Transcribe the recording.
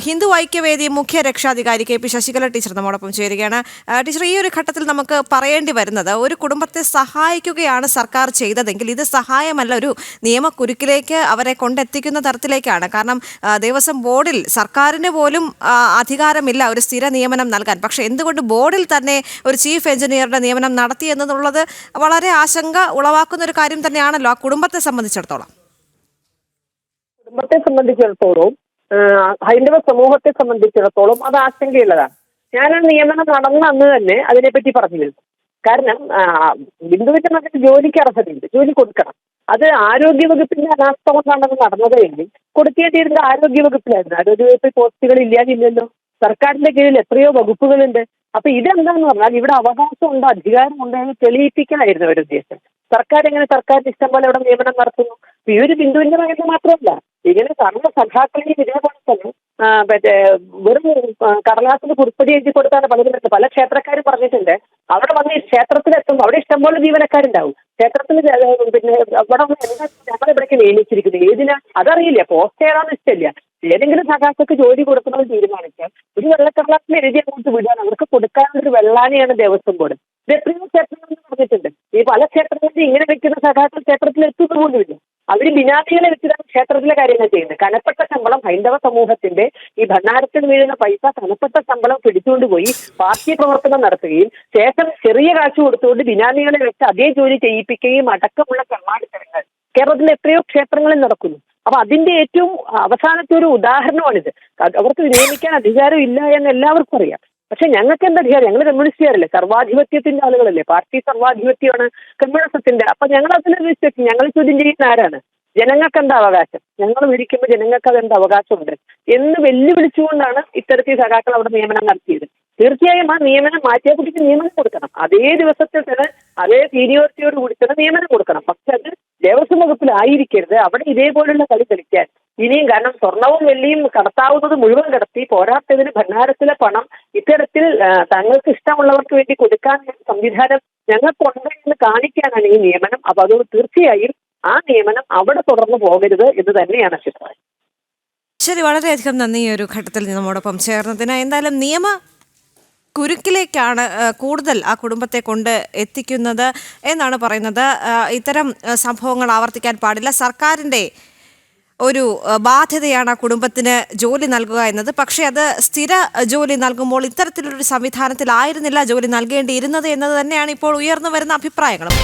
ഹിന്ദു ഐക്യവേദി മുഖ്യ രക്ഷാധികാരി K P Sasikala teacher നമ്മോടൊപ്പം ചേരുകയാണ്. ടീച്ചർ, ഈ ഒരു ഘട്ടത്തിൽ നമുക്ക് പറയേണ്ടി വരുന്നത്, ഒരു കുടുംബത്തെ സഹായിക്കുകയാണ് സർക്കാർ ചെയ്തതെങ്കിൽ ഇത് സഹായമല്ല, ഒരു നിയമക്കുരുക്കിലേക്ക് അവരെ കൊണ്ടെത്തിക്കുന്ന തരത്തിലേക്കാണ്. കാരണം ദേവസ്വം ബോർഡിൽ സർക്കാരിന് പോലും അധികാരമില്ല ഒരു സ്ഥിര നിയമനം നൽകാൻ. പക്ഷേ എന്തുകൊണ്ട് ബോർഡിൽ തന്നെ ഒരു ചീഫ് എഞ്ചിനീയറുടെ നിയമനം നടത്തി എന്നുള്ളത് വളരെ ആശങ്ക ഉളവാക്കുന്ന ഒരു കാര്യം തന്നെയാണല്ലോ ആ കുടുംബത്തെ സംബന്ധിച്ചിടത്തോളം. ഹൈന്ദവ സമൂഹത്തെ സംബന്ധിച്ചിടത്തോളം അത് ആശങ്കയുള്ളതാണ്. ഞാൻ ആ നിയമനം നടന്ന അന്ന് തന്നെ അതിനെപ്പറ്റി പറഞ്ഞിരുന്നു. കാരണം ബിന്ദുവിന്റെ മകന് ജോലിക്ക് അർഹതയുണ്ട്, ജോലി കൊടുക്കണം. അത് ആരോഗ്യവകുപ്പിന്റെ അനാസ്ഥ കൊണ്ടാണ് നടന്നത് എങ്കിൽ കൊടുക്കേണ്ടിയിരുന്നത് ആരോഗ്യവകുപ്പിലായിരുന്നു. ആരോഗ്യവകുപ്പിൽ പോസ്റ്റുകൾ ഇല്ലാതില്ലല്ലോ. സർക്കാരിന്റെ കീഴിൽ എത്രയോ വകുപ്പുകളുണ്ട്. അപ്പൊ ഇതെന്താന്ന് പറഞ്ഞാൽ ഇവിടെ അവകാശമുണ്ട്, അധികാരമുണ്ട് എന്ന് തെളിയിപ്പിക്കാനായിരുന്നു അവരുടെ ഉദ്ദേശം. സർക്കാരിന്റെ ഇഷ്ടം പോലെ അവിടെ നിയമനം നടത്തുന്നു. ഈ ഒരു ബിന്ദുവിന്റെ മകന് മാത്രമല്ല, ഇങ്ങനെ സർവ്വ സഖാക്കളെയും ഇതേപോലെ തന്നെ വെറും കടലാസിന് കുറിപ്പടി എഴുതി കൊടുത്താണ് പലരും. പല ക്ഷേത്രക്കാരും പറഞ്ഞിട്ടുണ്ട്, അവിടെ വന്ന് ക്ഷേത്രത്തിലെത്തുമ്പോൾ അവിടെ ഇഷ്ടംപോലെ ജീവനക്കാരുണ്ടാവും. ക്ഷേത്രത്തിൽ പിന്നെ അവിടെ ഞങ്ങളിവിടേക്ക് നിയമിച്ചിരിക്കുന്നത് ഏതിനാ അതറിയില്ല, പോസ്റ്റ് ഏതാണെന്ന് ഇഷ്ടമില്ല. ഏതെങ്കിലും സഖാക്കൾക്ക് ജോലി കൊടുക്കണമെന്ന് തീരുമാനിച്ചാൽ ഒരു വെള്ളക്കടലാസിൽ എഴുതി അങ്ങോട്ട് വിടാൻ അവർക്ക് കൊടുക്കാനുള്ളൊരു വെള്ളാനെയാണ് ദേവസ്വം ബോർഡ്. ഇത് എത്രയോ ക്ഷേത്രങ്ങളിൽ പറഞ്ഞിട്ടുണ്ട്. ഈ പല ക്ഷേത്രങ്ങളിൽ ഇങ്ങനെ വെക്കുന്ന സഖാക്കൾ ക്ഷേത്രത്തിൽ എത്തുന്ന പോലുമില്ല. അവർ ബിനാമികളെ വെച്ചിട്ടാണ് ക്ഷേത്രത്തിലെ കാര്യങ്ങൾ ചെയ്യുന്നത്. കനപ്പെട്ട ശമ്പളം ഹൈന്ദവ സമൂഹത്തിന്റെ ഈ ഭണ്ഡാരത്തിൽ വീഴുന്ന പൈസ കനപ്പെട്ട ശമ്പളം പിടിച്ചുകൊണ്ടുപോയി പാർട്ടി പ്രവർത്തനം നടത്തുകയും ശേഷം ചെറിയ കാശ് കൊടുത്തുകൊണ്ട് ബിനാമികളെ വെച്ച് അതേ ജോലി ചെയ്യിപ്പിക്കുകയും അടക്കമുള്ള കർമാടിത്തരങ്ങൾ കേരളത്തിലെ എത്രയോ ക്ഷേത്രങ്ങളിൽ നടക്കുന്നു. അപ്പൊ അതിന്റെ ഏറ്റവും അവസാനത്തെ ഒരു ഉദാഹരണമാണിത്. അവർക്ക് നിയമിക്കാൻ അധികാരം ഇല്ല എന്ന് എല്ലാവർക്കും അറിയാം. പക്ഷെ ഞങ്ങൾക്ക് എന്താ അധികാരം? ഞങ്ങൾ കമ്മ്യൂണിസ്റ്റുകാരല്ലേ, സർവാധിപത്യത്തിന്റെ ആളുകളല്ലേ, പാർട്ടി സർവാധിപത്യമാണ് കമ്മ്യൂണിസത്തിന്റെ. അപ്പൊ ഞങ്ങൾ അതിനെ വിശ്വസിക്കും. ഞങ്ങൾ ചോദ്യം ചെയ്യുന്ന ആരാണ്? ജനങ്ങൾക്ക് എന്താ അവകാശം? ഞങ്ങൾ വിളിക്കുമ്പോൾ ജനങ്ങൾക്ക് അതെന്ത് അവകാശമുണ്ട് എന്ന് വെല്ലുവിളിച്ചുകൊണ്ടാണ് ഇത്തരത്തിൽ സഖാക്കൾ അവിടെ നിയമനം നടത്തിയത്. തീർച്ചയായും ആ നിയമനം മാറ്റിയ കുട്ടിക്ക് നിയമനം കൊടുക്കണം. അതേ ദിവസത്തിൽ തന്നെ അതേ സീനിയോറിറ്റിയോട് കൂടി തന്നെ നിയമനം കൊടുക്കണം. പക്ഷെ അത് ദേവസ്വം വകുപ്പിലായിരിക്കരുത്. അവിടെ ഇതേപോലുള്ള കളി കളിക്കാൻ ഇനിയും, കാരണം സ്വർണവും വെള്ളിയും കടത്താവുന്നത് മുഴുവൻ കടത്തി പോരാത്തതിന് ഭണ്ഡാരത്തിലെ പണം ഇത്തരത്തിൽ തങ്ങൾക്ക് ഇഷ്ടമുള്ളവർക്ക് വേണ്ടി കൊടുക്കാൻ സംവിധാനം ഞങ്ങൾക്കുണ്ടെന്ന് കാണിക്കാനാണ് ഈ നിയമനം. അപ്പൊ അത് തീർച്ചയായും ആ നിയമനം അവിടെ തുടർന്ന് പോകരുത് എന്ന് തന്നെയാണ് അഭിപ്രായം. ശരി, വളരെയധികം നന്ദി ഈ ഒരു ഘട്ടത്തിൽ നമ്മോടൊപ്പം ചേർന്നതിന്. എന്തായാലും നിയമ കുരുക്കിലേക്കാണ് കൂടുതൽ ആ കുടുംബത്തെ കൊണ്ട് എത്തിക്കുന്നത് എന്നാണ് പറയുന്നത്. ഇത്തരം സംഭവങ്ങൾ ആവർത്തിക്കാൻ പാടില്ല. സർക്കാരിൻ്റെ ഒരു ബാധ്യതയാണ് ആ കുടുംബത്തിന് ജോലി നൽകുക എന്നത്. പക്ഷേ അത് സ്ഥിര ജോലി നൽകുമ്പോൾ ഇത്തരത്തിലൊരു സംവിധാനത്തിലായിരുന്നില്ല ജോലി നൽകേണ്ടിയിരുന്നത് എന്നത് തന്നെയാണ് ഇപ്പോൾ ഉയർന്നു വരുന്ന അഭിപ്രായങ്ങളും.